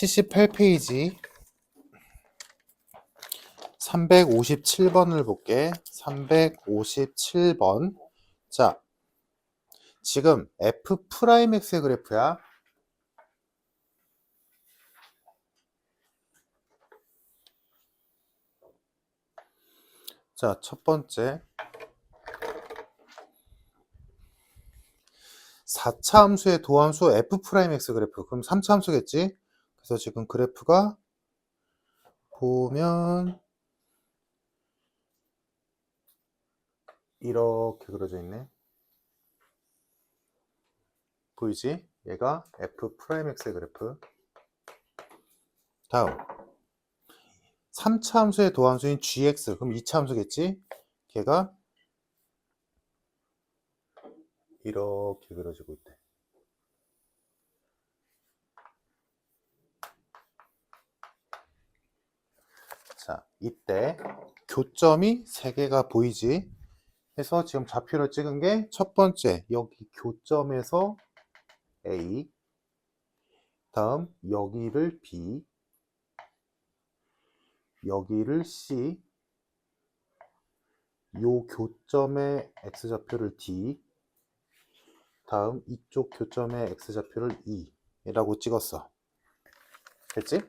78페이지 357번을 볼게. 357번. 자, 지금 F'X의 그래프야. 자, 첫 번째 4차 함수의 도함수 F'X 그래프. 그럼 3차 함수겠지? 그래서 지금 그래프가 보면 이렇게 그려져 있네. 보이지? 얘가 F'X의 그래프. 다음 3차 함수의 도함수인 gx. 그럼 2차 함수겠지? 걔가 이렇게 그려지고 있대. 자, 이때 교점이 3개가 보이지? 해서 지금 좌표를 찍은 게 첫 번째, 여기 교점에서 A, 다음 여기를 B, 여기를 C, 요 교점의 X좌표를 D, 다음 이쪽 교점의 X좌표를 E 라고 찍었어. 됐지?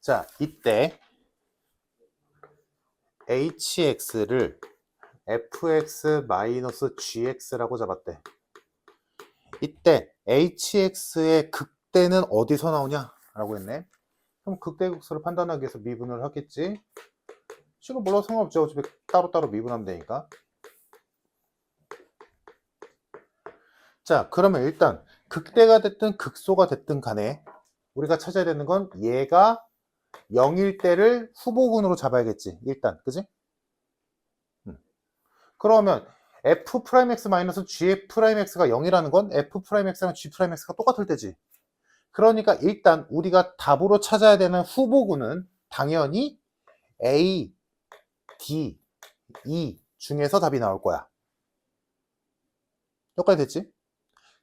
자, 이때 hx를 fx-gx라고 잡았대. 이때 hx의 극대는 어디서 나오냐? 라고 했네. 그럼 극대극소를 판단하기 위해서 미분을 하겠지? 지금 몰라도 상관없죠. 어차피 따로따로 미분하면 되니까. 자, 그러면 일단 극대가 됐든 극소가 됐든 간에 우리가 찾아야 되는 건 얘가 0일 때를 후보군으로 잡아야겠지. 일단, 그지? 그러면 f'x-g'x가 0이라는 건 f'x랑 g'x가 똑같을 때지. 그러니까 일단 우리가 답으로 찾아야 되는 후보군은 당연히 A, D, E 중에서 답이 나올 거야. 여기까지 됐지?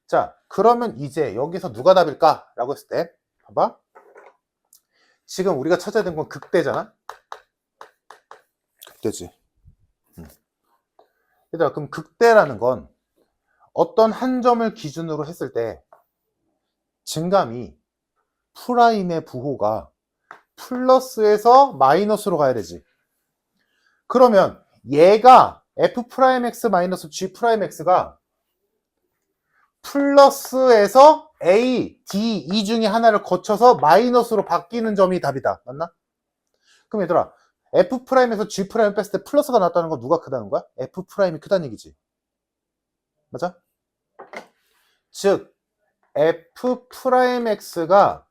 자, 그러면 이제 여기서 누가 답일까? 라고 했을 때 봐봐. 지금 우리가 찾아야 되는 건 극대잖아? 극대지. 얘들아, 그럼 극대라는 건 어떤 한 점을 기준으로 했을 때 증감이 프라임의 부호가 플러스에서 마이너스로 가야 되지. 그러면 얘가 f'x-g'x가 플러스에서 A, D, E 중에 하나를 거쳐서 마이너스로 바뀌는 점이 답이다. 맞나? 그럼 얘들아, F'에서 G' 뺐을 때 플러스가 나왔다는 건 누가 크다는 거야? F'이 크다는 얘기지. 맞아? 즉 F'X가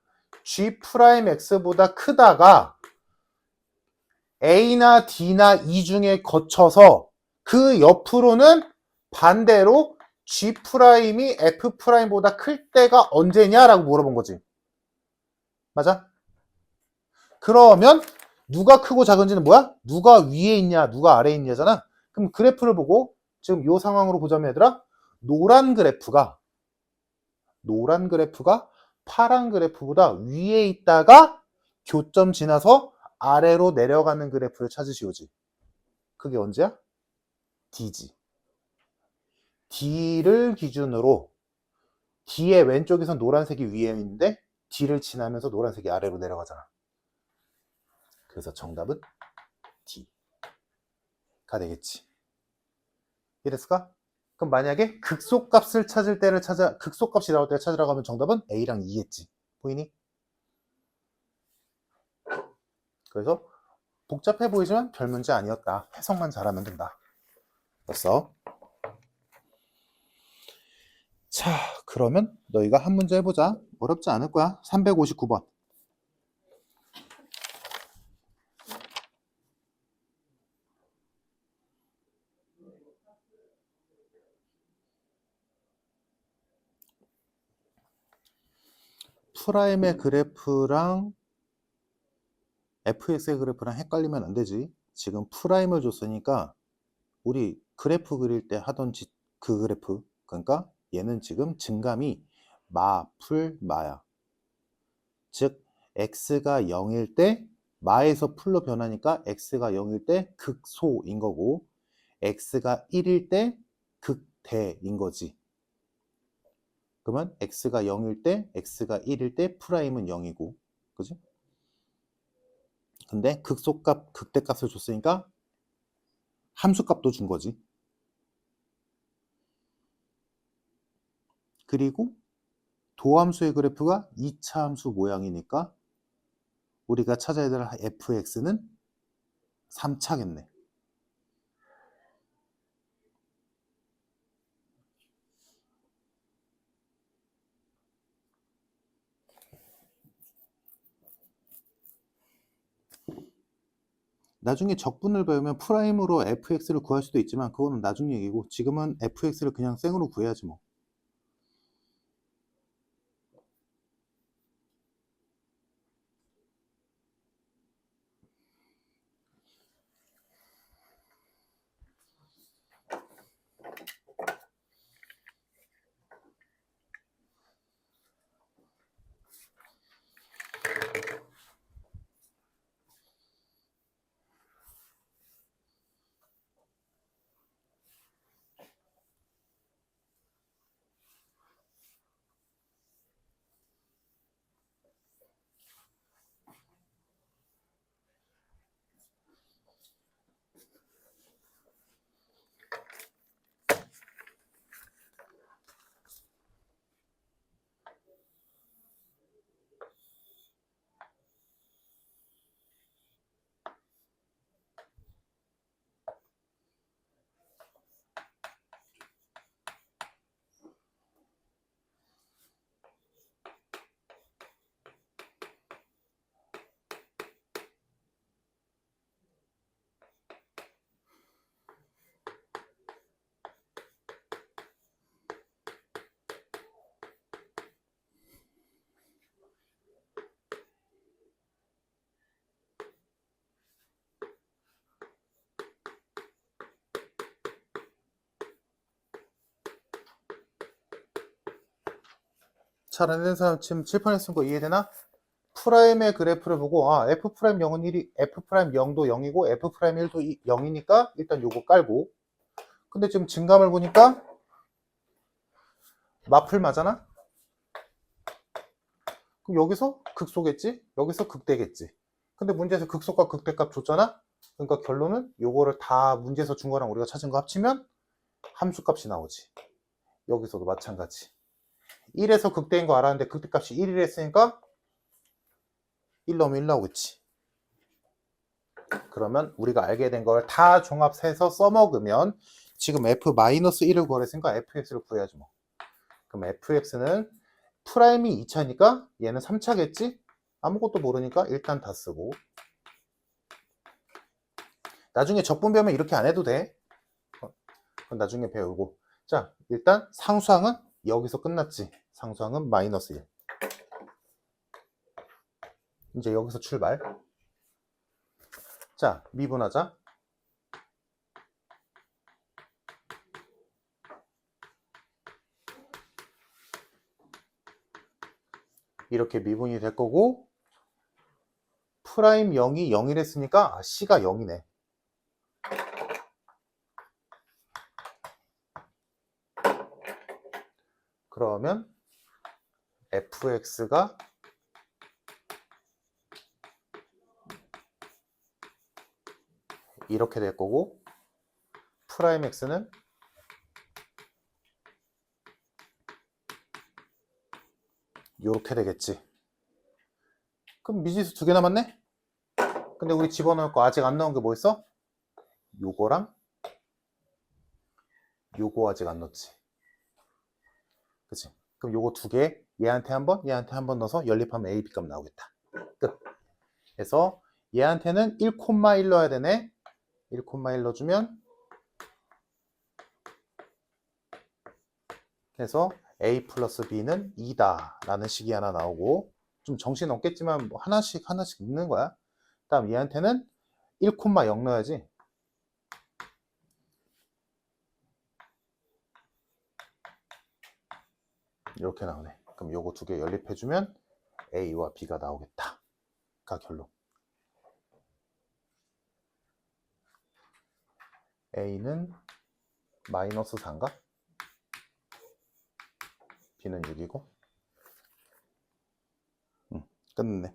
G'X보다 크다가 A나 D나 E 중에 거쳐서 그 옆으로는 반대로 G'이 F'보다 클 때가 언제냐라고 물어본 거지. 맞아? 그러면 누가 크고 작은지는 뭐야? 누가 위에 있냐, 누가 아래에 있냐잖아. 그럼 그래프를 보고 지금 이 상황으로 보자면 얘들아, 노란 그래프가 파란 그래프보다 위에 있다가 교점 지나서 아래로 내려가는 그래프를 찾으시오지. 그게 언제야? D지. D를 기준으로 D의 왼쪽에선 노란색이 위에 있는데 D를 지나면서 노란색이 아래로 내려가잖아. 그래서 정답은 D가 되겠지. 이랬을까? 그럼 만약에 극소값을 찾을 때를 극소값이 나올 때를 찾으라고 하면 정답은 A랑 E겠지. 보이니? 그래서 복잡해 보이지만 별 문제 아니었다. 해석만 잘하면 된다. 됐어? 자, 그러면 너희가 한 문제 해보자. 어렵지 않을 거야. 359번. 프라임의 그래프랑 fx의 그래프랑 헷갈리면 안 되지. 지금 프라임을 줬으니까 우리 그래프 그릴 때 하던 그 그래프, 그러니까 얘는 지금 증감이 마풀 마야. 즉 x가 0일 때 마에서 풀로 변하니까 x가 0일 때 극소인 거고 x가 1일 때 극대인 거지. 그러면 x가 0일 때 x가 1일 때 프라임은 0이고 그지? 근데 극소값 극대값을 줬으니까 함수값도 준 거지. 그리고 도함수의 그래프가 2차 함수 모양이니까 우리가 찾아야 될 fx는 3차겠네. 나중에 적분을 배우면 프라임으로 fx를 구할 수도 있지만 그거는 나중 얘기고 지금은 fx를 그냥 생으로 구해야지 뭐. 잘 안 되는 사람 지금 칠판에 쓴 거 이해되나? 프라임의 그래프를 보고 f 프라임 0은 1이 f 프라임 0도 0이고 f 프라임 1도 0이니까 일단 요거 깔고 근데 지금 증감을 보니까 마플 맞잖아? 그럼 여기서 극소겠지? 여기서 극대겠지? 근데 문제에서 극소값 극대값 줬잖아? 그러니까 결론은 요거를 다 문제에서 준 거랑 우리가 찾은 거 합치면 함수값이 나오지. 여기서도 마찬가지. 1에서 극대인 거 알았는데 극대값이 1을 했으니까 1 넣으면 1 나오겠지. 그러면 우리가 알게 된 걸 다 종합해서 써먹으면 지금 f-1을 구하랬으니까 fx를 구해야지 뭐. 그럼 fx는 프라임이 2차니까 얘는 3차겠지? 아무것도 모르니까 일단 다 쓰고 나중에 적분 배우면 이렇게 안 해도 돼. 그건 나중에 배우고 자 일단 상수항은 여기서 끝났지. 상수항은 마이너스 1. 이제 여기서 출발. 자 미분하자. 이렇게 미분이 될 거고 프라임 0이 0이 했으니까 C가 0이네. 그러면 fx가 이렇게 될 거고 프라임 x는 이렇게 되겠지. 그럼 미지수 2개 남았네? 근데 우리 집어넣을 거 아직 안 나온 게 뭐 있어? 요거랑 요거 아직 안 넣었지. 그치? 그럼 요거 2개 얘한테 얘한테 한 번 넣어서 연립하면 a, b 값 나오겠다. 끝. 그래서 얘한테는 1,1 넣어야 되네. 1,1 넣어주면 그래서 a 플러스 b는 2다 라는 식이 하나 나오고 좀 정신 없겠지만 뭐 하나씩 있는 거야. 다음 얘한테는 1,0 넣어야지. 이렇게 나오네. 그럼 요거 두 개 연립해주면 A와 B가 나오겠다. 가 결론. A는 마이너스 4인가? B는 6이고. 끝났네.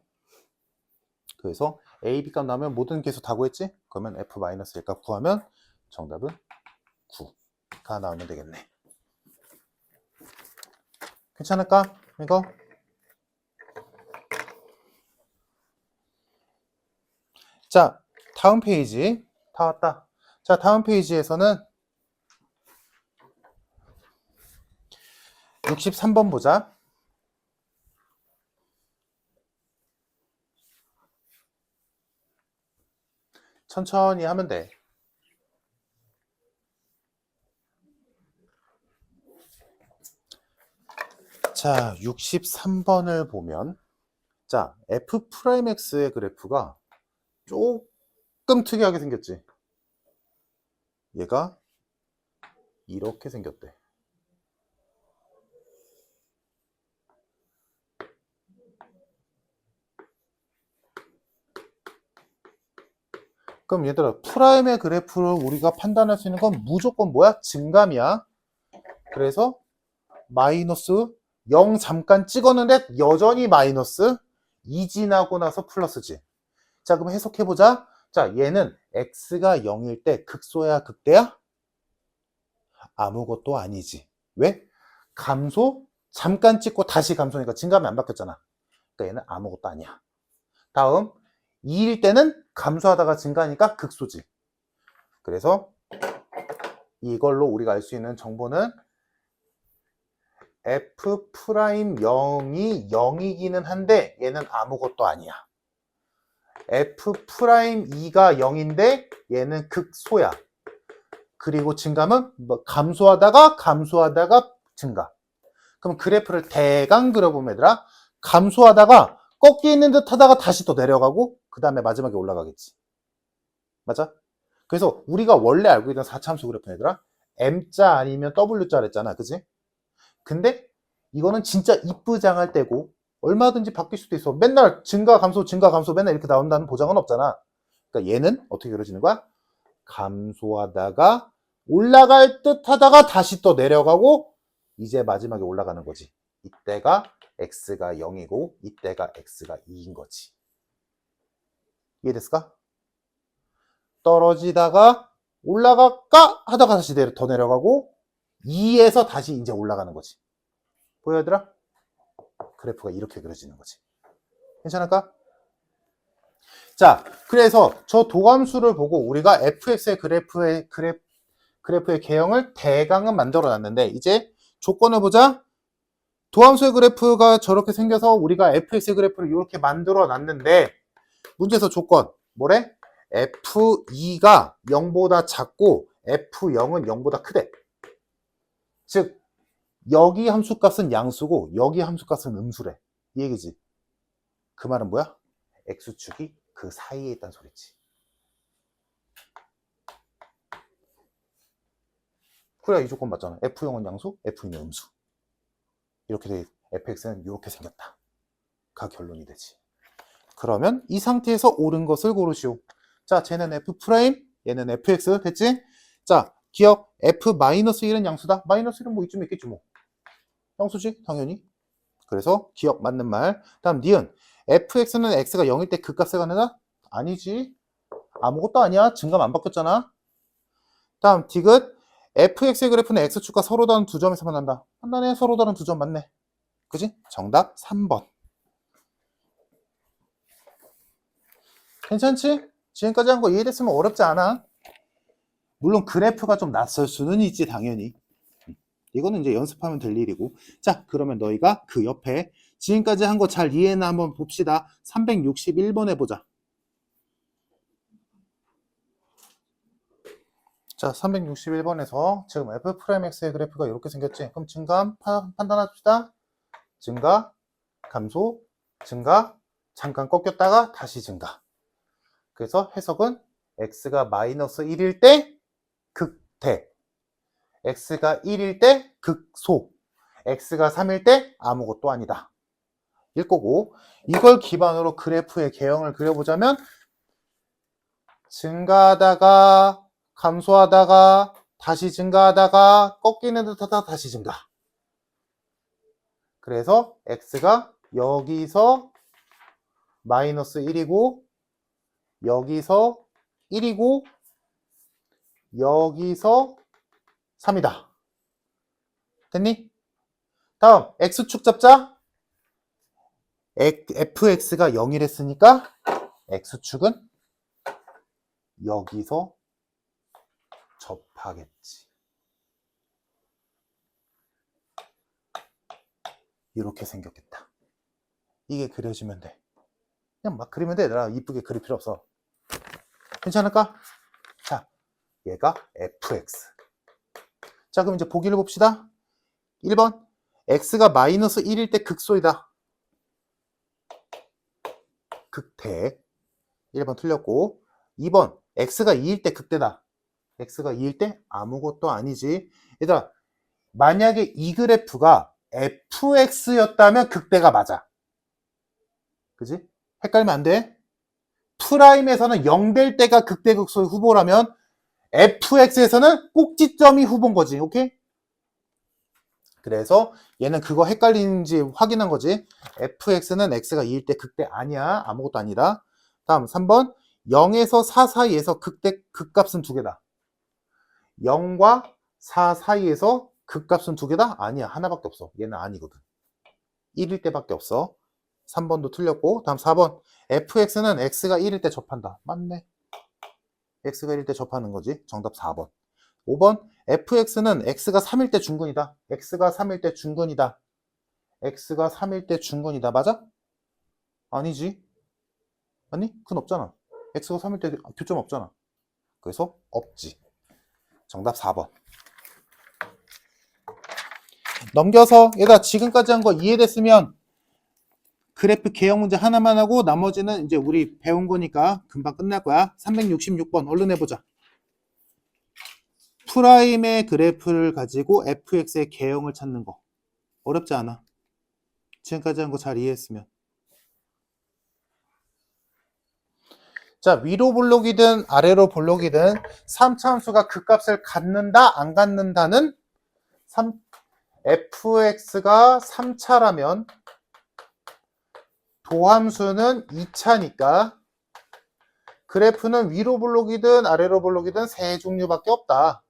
그래서 A, B 값 나오면 모든 개수 다 구했지? 그러면 F-1 값 구하면 정답은 9가 나오면 되겠네. 괜찮을까? 이거? 자, 다음 페이지. 다 왔다. 자, 다음 페이지에서는 63번 보자. 천천히 하면 돼. 자, 63번을 보면, 자, F'X의 그래프가 조금 특이하게 생겼지. 얘가 이렇게 생겼대. 그럼 얘들아, 프라임의 그래프를 우리가 판단할 수 있는 건 무조건 뭐야? 증감이야. 그래서 마이너스 0 잠깐 찍었는데 여전히 마이너스 2 지나고 나서 플러스지. 자, 그럼 해석해보자. 자, 얘는 x가 0일 때 극소야, 극대야? 아무것도 아니지. 왜? 감소? 잠깐 찍고 다시 감소니까 증감이 안 바뀌었잖아. 그러니까 얘는 아무것도 아니야. 다음, 2일 때는 감소하다가 증가하니까 극소지. 그래서 이걸로 우리가 알 수 있는 정보는 F'0이 0이기는 한데 얘는 아무것도 아니야. F'2가 0인데 얘는 극소야. 그리고 증감은 뭐 감소하다가 증가. 그럼 그래프를 대강 그려보면 얘들아, 감소하다가 꺾여 있는 듯 하다가 다시 또 내려가고 그 다음에 마지막에 올라가겠지. 맞아? 그래서 우리가 원래 알고 있던 4참수 그래프는 얘들아, M자 아니면 W자 그랬잖아. 그지? 근데 이거는 진짜 이쁘장할 때고 얼마든지 바뀔 수도 있어. 맨날 증가 감소 맨날 이렇게 나온다는 보장은 없잖아. 그러니까 얘는 어떻게 그려지는 거야? 감소하다가 올라갈 듯 하다가 다시 또 내려가고 이제 마지막에 올라가는 거지. 이때가 x가 0이고 이때가 x가 2인 거지. 이해됐을까? 떨어지다가 올라갈까 하다가 다시 더 내려가고 2에서 다시 이제 올라가는 거지. 보여 얘들아? 그래프가 이렇게 그려지는 거지. 괜찮을까? 자, 그래서 저 도감수를 보고 우리가 fx의 그래프의 개형을 대강은 만들어 놨는데 이제 조건을 보자. 도함수의 그래프가 저렇게 생겨서 우리가 fx의 그래프를 이렇게 만들어 놨는데 문제에서 조건 뭐래? f2가 0보다 작고 f0은 0보다 크대. 즉 여기 함수값은 양수고 여기 함수값은 음수래. 이 얘기지. 그 말은 뭐야? x축이 그 사이에 있다는 소리지. 그래야 이 조건 맞잖아. f0은 양수, f2는 음수. 이렇게 돼, fx는 이렇게 생겼다. 가 결론이 되지. 그러면 이 상태에서 옳은 것을 고르시오. 자, 쟤는 f', 얘는 fx 됐지? 자, 기억 f-1은 양수다. -1은 뭐 이쯤에 있겠지 뭐. 양수지 당연히. 그래서 기억 맞는 말. 다음 니은 fx는 x가 0일 때 그 값을 갖는다? 아니지. 아무것도 아니야. 증감 안 바뀌었잖아. 다음 디귿 fx의 그래프는 x축과 서로 다른 두 점에서 만난다. 판단해. 서로 다른 두 점 맞네. 그지? 정답 3번. 괜찮지? 지금까지 한 거 이해됐으면 어렵지 않아. 물론 그래프가 좀 낯설 수는 있지 당연히. 이거는 이제 연습하면 될 일이고. 자, 그러면 너희가 그 옆에 지금까지 한 거 잘 이해나 한번 봅시다. 361번 해보자. 자, 361번에서 지금 F'X의 그래프가 이렇게 생겼지. 그럼 증감 판단합시다. 증가, 감소, 증가, 잠깐 꺾였다가 다시 증가. 그래서 해석은 X가 마이너스 1일 때 극대, X가 1일 때 극소, x가 3일 때 아무것도 아니다. 일 거고, 이걸 기반으로 그래프의 개형을 그려보자면 증가하다가 감소하다가 다시 증가하다가 꺾이는 듯하다 다시 증가. 그래서 x가 여기서 마이너스 1이고 여기서 1이고 여기서 3이다. 됐니? 다음 x축 잡자. fx가 0이랬으니까 x축은 여기서 접하겠지. 이렇게 생겼겠다. 이게 그려지면 돼. 그냥 막 그리면 돼. 얘들아, 이쁘게 그릴 필요 없어. 괜찮을까? 자, 얘가 fx. 자, 그럼 이제 보기를 봅시다. 1번, x가 마이너스 1일 때 극소이다. 극대. 1번 틀렸고, 2번, x가 2일 때 극대다. x가 2일 때 아무것도 아니지. 얘들아, 만약에 이 그래프가 fx였다면 극대가 맞아. 그지? 헷갈리면 안 돼. 프라임에서는 0 될 때가 극대 극소의 후보라면 fx에서는 꼭지점이 후보인 거지. 오케이? 그래서 얘는 그거 헷갈리는지 확인한 거지. fx는 x가 2일 때 극대 아니야. 아무것도 아니다. 다음 3번, 0에서 4 사이에서 극값은 두 개다. 0과 4 사이에서 극값은 두 개다? 아니야. 하나밖에 없어. 얘는 아니거든. 1일 때밖에 없어. 3번도 틀렸고. 다음 4번, fx는 x가 1일 때 접한다. 맞네. x가 1일 때 접하는 거지. 정답 4번. 5번, fx는 x가 3일 때 중근이다. x가 3일 때 중근이다. x가 3일 때 중근이다. 맞아? 아니지. 아니? 그건 없잖아. x가 3일 때 교점 없잖아. 그래서 없지. 정답 4번. 넘겨서 얘가 지금까지 한 거 이해됐으면 그래프 개형 문제 하나만 하고 나머지는 이제 우리 배운 거니까 금방 끝날 거야. 366번 얼른 해보자. 프라임의 그래프를 가지고 fx의 개형을 찾는 거. 어렵지 않아. 지금까지 한 거 잘 이해했으면. 자, 위로 볼록이든 아래로 볼록이든 3차함수가 극값을 갖는다 안 갖는다는 fx가 3차라면 도함수는 2차니까 그래프는 위로 볼록이든 아래로 볼록이든 세 종류밖에 없다.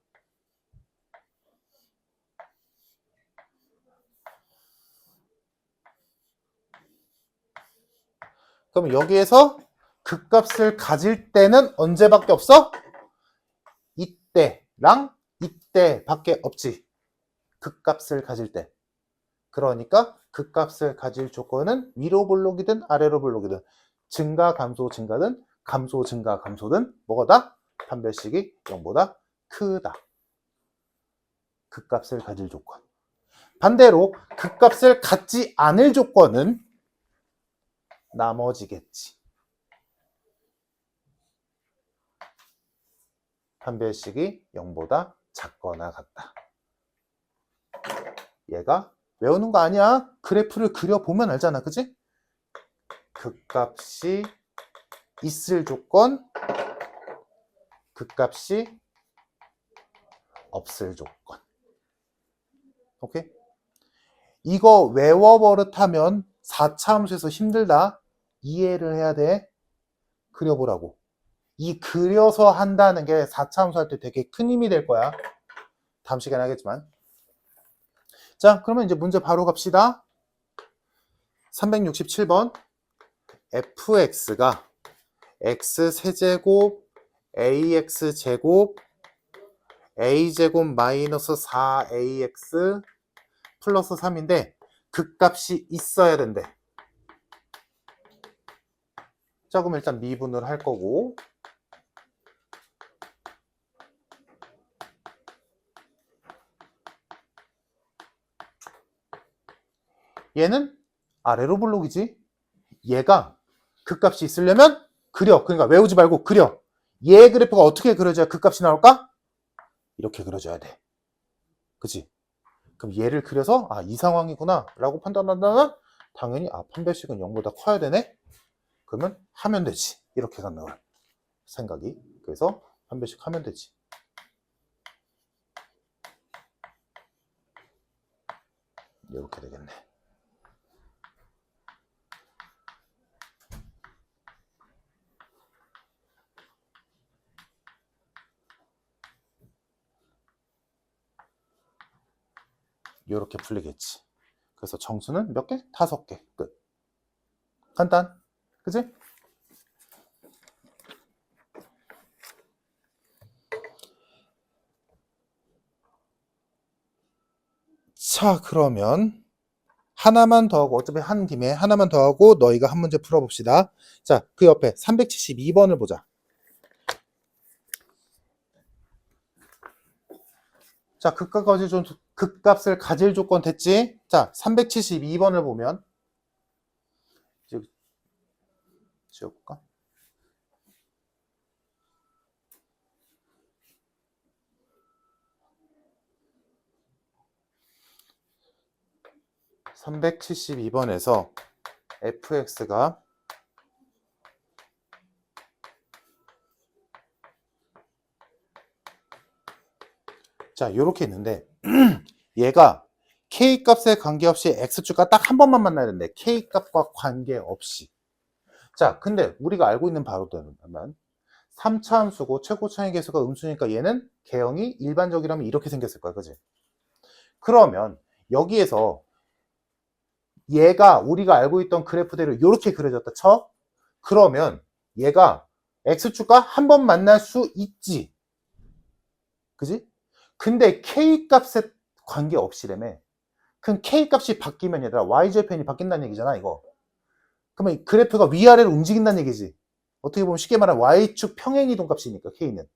그럼 여기에서 극값을 가질 때는 언제밖에 없어? 이때랑 이때밖에 없지. 극값을 가질 때. 그러니까 극값을 가질 조건은 위로 볼록이든 아래로 볼록이든 증가 감소 증가든 감소 증가 감소든 뭐가다? 판별식이 0보다 크다. 극값을 가질 조건. 반대로 극값을 갖지 않을 조건은 나머지겠지. 판별식이 0보다 작거나 같다. 얘가 외우는 거 아니야. 그래프를 그려보면 알잖아. 그지? 극값이 있을 조건, 극값이 없을 조건. 오케이? 이거 외워버릇하면 4차 함수에서 힘들다. 이해를 해야 돼. 그려보라고. 이 그려서 한다는 게 4차 함수 할 때 되게 큰 힘이 될 거야. 다음 시간에 하겠지만. 자, 그러면 이제 문제 바로 갑시다. 367번. fx가 x세제곱 ax제곱 a제곱 마이너스 4ax 플러스 3인데 극값이 있어야 된대. 자, 그럼 일단 미분을 할 거고 얘는 아래로 볼록이지. 얘가 극값이 있으려면 그려. 그러니까 외우지 말고 그려. 얘 그래프가 어떻게 그려져야 극값이 나올까? 이렇게 그려줘야 돼. 그치? 그럼 얘를 그려서 이 상황이구나 라고 판단한다면 당연히 판별식은 0보다 커야 되네? 그러면 하면 되지. 이렇게 가는 거야. 생각이. 그래서 판별식 하면 되지. 이렇게 되겠네. 이렇게 풀리겠지. 그래서 정수는 몇 개? 5개. 끝. 간단. 그지? 자, 그러면 하나만 더 하고, 어차피 한 김에 하나만 더 하고 너희가 한 문제 풀어봅시다. 자, 그 옆에 372번을 보자. 자, 극값을 가질 조건 됐지? 자, 372번을 보면 지워볼까? (372번에서) fx가 자, 요렇게 있는데 얘가 K값에 관계없이 X축과 딱 한 번만 만나야 되는데 K값과 관계없이. 자, 근데 우리가 알고 있는 바로대로면 3차 함수고 최고차의 계수가 음수니까 얘는 개형이 일반적이라면 이렇게 생겼을 거야. 그지? 그러면 여기에서 얘가 우리가 알고 있던 그래프대로 이렇게 그려졌다 쳐? 그러면 얘가 X축과 한 번 만날 수 있지. 그지? 근데 K값에 관계없이라며. 그럼 K값이 바뀌면 얘들아 Y절편이 바뀐다는 얘기잖아 이거. 그러면 그래프가 위아래로 움직인다는 얘기지. 어떻게 보면 쉽게 말하면 Y축 평행이동값이니까 K는.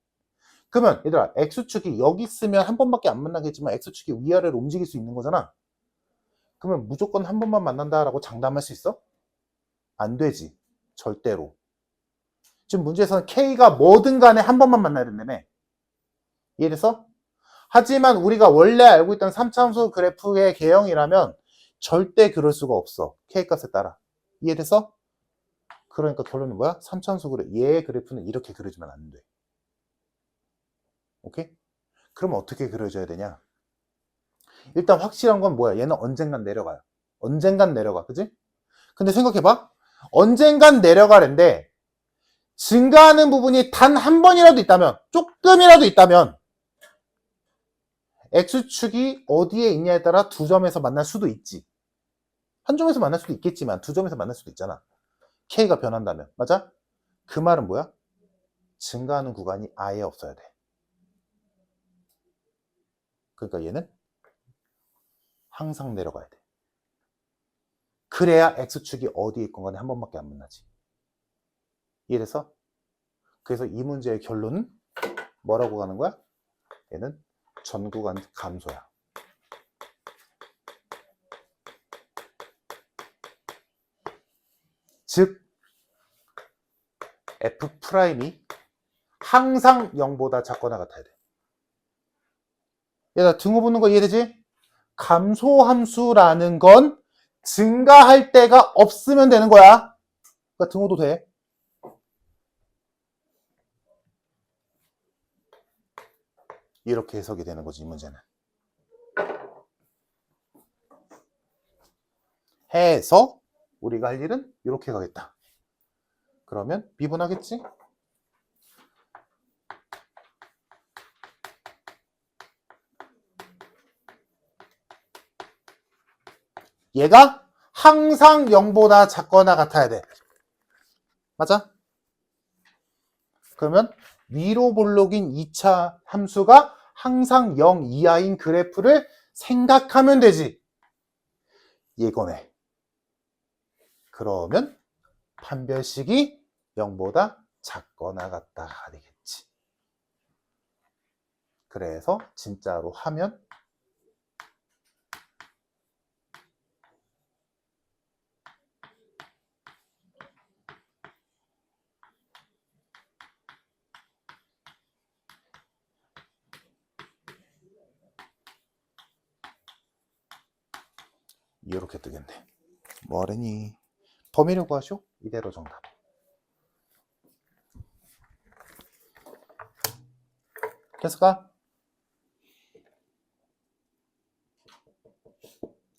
그러면 얘들아 X축이 여기 있으면 한 번밖에 안 만나겠지만 X축이 위아래로 움직일 수 있는 거잖아. 그러면 무조건 한 번만 만난다라고 장담할 수 있어? 안 되지. 절대로. 지금 문제에서는 K가 뭐든 간에 한 번만 만나야 된다며. 이해됐어? 하지만 우리가 원래 알고 있던 3차함수 그래프의 개형이라면 절대 그럴 수가 없어. K값에 따라. 이해됐어? 그러니까 결론은 뭐야? 3차함수 그래프. 얘의 그래프는 이렇게 그려주면 안 돼. 오케이? 그럼 어떻게 그려줘야 되냐? 일단 확실한 건 뭐야? 얘는 언젠간 내려가요. 언젠간 내려가. 그지? 근데 생각해봐. 언젠간 내려가는데 증가하는 부분이 단 한 번이라도 있다면, 조금이라도 있다면 X축이 어디에 있냐에 따라 두 점에서 만날 수도 있지. 한 점에서 만날 수도 있겠지만 두 점에서 만날 수도 있잖아. K가 변한다면. 맞아? 그 말은 뭐야? 증가하는 구간이 아예 없어야 돼. 그러니까 얘는 항상 내려가야 돼. 그래야 X축이 어디에 있건 간에 한 번밖에 안 만나지. 이래서 그래서 이 문제의 결론은 뭐라고 가는 거야? 얘는 전구간 감소야. 즉 F'이 항상 0보다 작거나 같아야 돼. 얘들아 등호 붙는 거 이해되지? 감소함수라는 건 증가할 때가 없으면 되는 거야. 그러니까 등호도 돼. 이렇게 해석이 되는 거지 이 문제는. 해서 우리가 할 일은 이렇게 가겠다. 그러면 미분하겠지? 얘가 항상 0보다 작거나 같아야 돼. 맞아? 그러면 위로 볼록인 2차 함수가 항상 0 이하인 그래프를 생각하면 되지. 이거네. 그러면 판별식이 0보다 작거나 같다가 되겠지. 그래서 진짜로 하면 이렇게 뜨겠네. 뭐래니? 범위를 구하시오? 이대로 정답. 됐을까?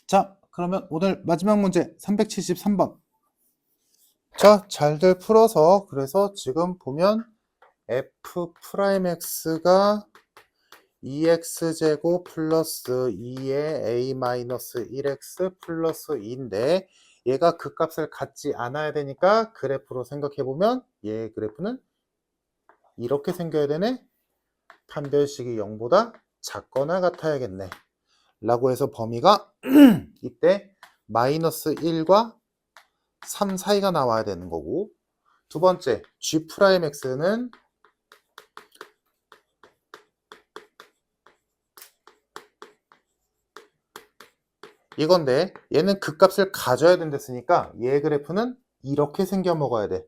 자, 그러면 오늘 마지막 문제 373번. 자, 잘들 풀어서 그래서 지금 보면 f'x가 2x제곱 플러스 2의 a-1x 플러스 2인데 얘가 그 값을 갖지 않아야 되니까 그래프로 생각해보면 얘 그래프는 이렇게 생겨야 되네. 판별식이 0보다 작거나 같아야겠네. 라고 해서 범위가 이때 마이너스 1과 3 사이가 나와야 되는 거고, 두 번째 g'x는 이건데 얘는 그 값을 가져야 된댔으니까 얘 그래프는 이렇게 생겨 먹어야 돼.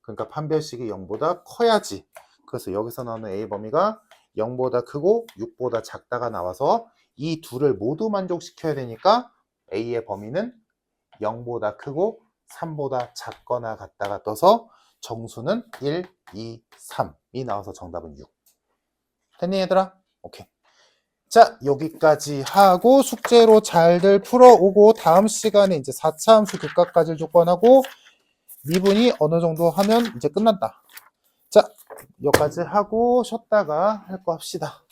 그러니까 판별식이 0보다 커야지. 그래서 여기서 나오는 A 범위가 0보다 크고 6보다 작다가 나와서 이 둘을 모두 만족시켜야 되니까 A의 범위는 0보다 크고 3보다 작거나 같다가 떠서 정수는 1, 2, 3이 나와서 정답은 6. 됐니 얘들아? 오케이. 자, 여기까지 하고 숙제로 잘들 풀어오고 다음 시간에 이제 4차 함수 극각까지 조건하고 미분이 어느 정도 하면 이제 끝난다. 자, 여기까지 하고 쉬었다가 할 거 합시다.